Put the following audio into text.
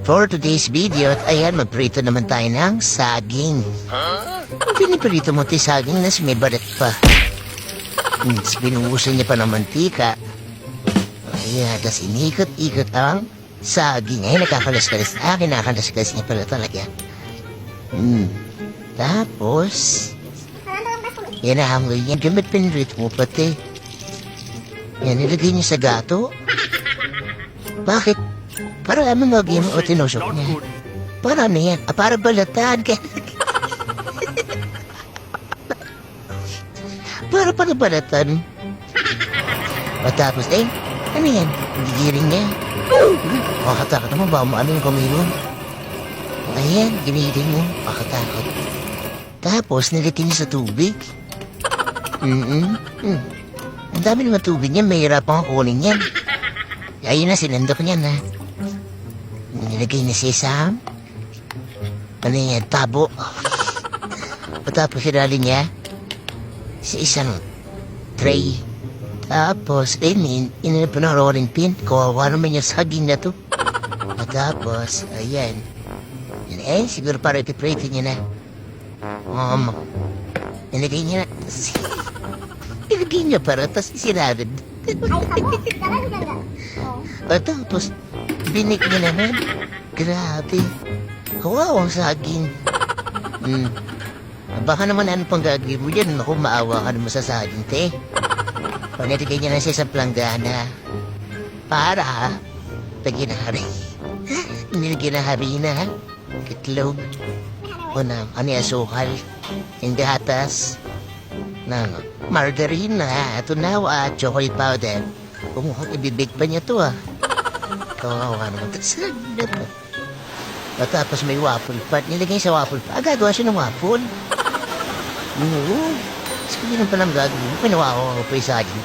For today's video, ayan, magprito naman tayo ng saging. Piniprito mo tayo saging na may balat pa. Binuhusan niya pa ng mantika. Ayan, tapos inikot-ikot ang saging. Ay, nakakalas-kalas. Kinakalas-kalas niya pala talaga. Tapos, yan nahangoy niya. Gamit pinrito mo pati. Yan, nilagay niya sa gato. Bakit? Para ano mag-game o tinusok niya? Para ano yan? Para balatan. Para balatan. Matapos, ano yan? Gigiring niya. Makatakot naman ba? Ano yung kumilon? Ayan, giniling mo. Makatakot. Tapos, nilitin niya sa tubig. Ang dami naman tubig niya. Mahirap ang kunin yan. Ayun na, sinandok niya na. Nilagay na sesam. Ano yan? Tabo. Patapos sinali niya sa isang tray. Tapos, inipanarorin pin. Kawawa naman yung saging na to. Tapos, ayan. Siguro para ipiprito niya na. Nilagay niya na. Nilagay niya para, tapos isinarad. Tapos, binig niya naman. Grabe. Kawawa ang saging. Baka naman ano pang gagawin mo dyan. Naku, maawa ka naman sa saging, te. Panilagay niya na siya sa planggana. Para, paginahari. Nilagay na harina, kitlog, o na, asukal, hindi hatas, na margarine na, ito na, chocolate powder. Kumukhang ibibig pa niya to, Kawawa naman. Tapos may waffle pa. Nilagay sa waffle pa. Gagawa siya ng waffle. Oo. Sige lang palang gagawin. Pinawawa ko pa yung saging.